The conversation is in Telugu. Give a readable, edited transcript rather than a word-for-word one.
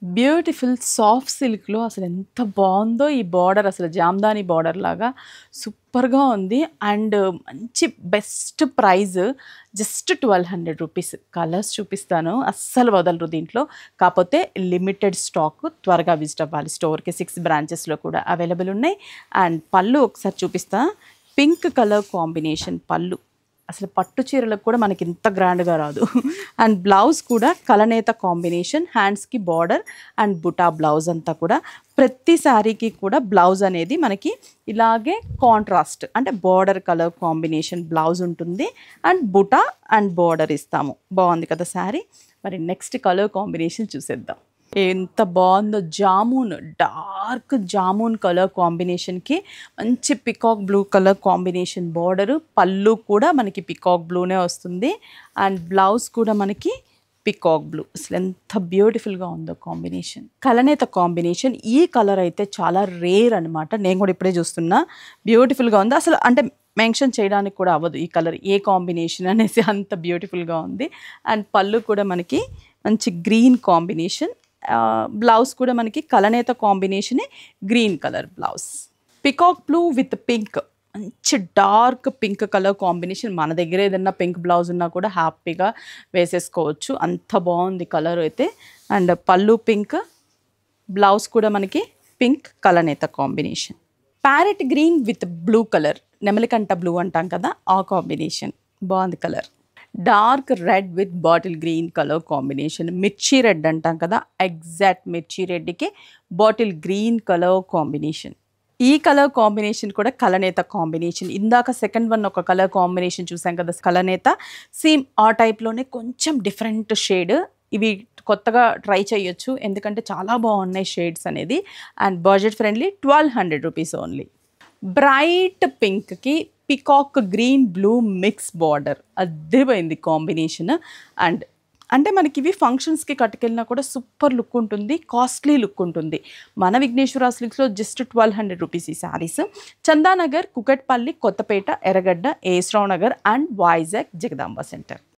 బ్యూటిఫుల్ సాఫ్ట్ సిల్క్‌లో అసలెంత బావుందో ఈ బార్డర్, అసలు జామ్దాని బార్డర్ లాగా సూపర్‌గా ఉంది. అండ్ మంచి best price just 1200 rupees. Colours చూపిస్తాను, అస్సలు వదలరు దీంట్లో. కాపోతే లిమిటెడ్ స్టాక్, త్వరగా విజిట్ అవ్వాలి స్టోర్‌కి. 6 బ్రాంచెస్‌లో కూడా అవైలబుల్ ఉన్నాయి. అండ్ పళ్ళు ఒకసారి చూపిస్తా. పింక్ కలర్ కాంబినేషన్ పళ్ళు. అసలు పట్టు చీరలకు కూడా మనకి ఇంత గ్రాండ్‌గా రాదు. అండ్ బ్లౌజ్ కూడా కలనేత కాంబినేషన్, హ్యాండ్స్‌కి బార్డర్ అండ్ బుటా బ్లౌజ్ అంతా కూడా. ప్రతి శారీకి కూడా బ్లౌజ్ అనేది మనకి ఇలాగే కాంట్రాస్ట్ అంటే బార్డర్ కలర్ కాంబినేషన్ బ్లౌజ్ ఉంటుంది. అండ్ బుటా అండ్ బార్డర్ ఇస్తాము. బాగుంది కదా శారీ. మరి నెక్స్ట్ కలర్ కాంబినేషన్ చూసేద్దాం. ఎంత బాగుందో, జామున్, డార్క్ జామున్ కలర్ కాంబినేషన్కి మంచి peacock blue colour combination border. పళ్ళు కూడా మనకి పికాక్ బ్లూనే వస్తుంది. అండ్ బ్లౌజ్ కూడా మనకి పికాక్ బ్లూ. అసలు ఎంత బ్యూటిఫుల్గా ఉందో కాంబినేషన్. కలనేత కాంబినేషన్. ఈ కలర్ అయితే చాలా రేర్ అనమాట. నేను కూడా ఇప్పుడే చూస్తున్నా. బ్యూటిఫుల్గా ఉంది. అసలు అంటే మెన్షన్ చేయడానికి కూడా అవ్వదు ఈ కలర్ ఏ కాంబినేషన్ అనేసి, అంత బ్యూటిఫుల్గా ఉంది. అండ్ పళ్ళు కూడా మనకి మంచి గ్రీన్ కాంబినేషన్. బ్లౌజ్ కూడా మనకి కలనేత కాంబినేషనే, green colour blouse. Peacock blue with pink, మంచి డార్క్ పింక్ కలర్ కాంబినేషన్. మన దగ్గర ఏదన్నా పింక్ బ్లౌజ్ ఉన్నా కూడా హ్యాపీగా వేసేసుకోవచ్చు, అంత బాగుంది కలర్ అయితే. అండ్ పళ్ళు పింక్, బ్లౌజ్ కూడా మనకి పింక్ కలనేత combination. Parrot green with blue colour, నెమలికంట బ్లూ అంటాం కదా ఆ కాంబినేషన్. బాగుంది colour. Dark red with bottle green colour combination. మిర్చి రెడ్ అంటాం కదా, ఎగ్జాక్ట్ మిర్చి రెడ్కి బాటిల్ గ్రీన్ కలర్ కాంబినేషన్. ఈ కలర్ కాంబినేషన్ కూడా కలనేత కాంబినేషన్. ఇందాక సెకండ్ వన్ ఒక కలర్ కాంబినేషన్ చూసాం కదా కలనేత, సేమ్ ఆ టైప్లోనే కొంచెం డిఫరెంట్ షేడ్. ఇవి కొత్తగా ట్రై చేయొచ్చు ఎందుకంటే చాలా బాగున్నాయి షేడ్స్ అనేది. And budget friendly, 1200 rupees only. Bright పింక్కి peacock green blue mix border, అద్దరిపోయింది కాంబినేషన్. అండ్ అంటే మనకి ఇవి ఫంక్షన్స్కి కట్టుకెళ్ళినా కూడా సూపర్ లుక్ ఉంటుంది, కాస్ట్లీ లుక్ ఉంటుంది. మన విఘ్నేశ్వర సిల్క్స్లో జస్ట్ 1200 రూపీస్ ఈ శారీస్. చందానగర్, కుకట్పల్లి, కొత్తపేట, ఎర్రగడ్డ, ఏస్రావు నగర్ అండ్ వైజాగ్ జగదాంబ సెంటర్.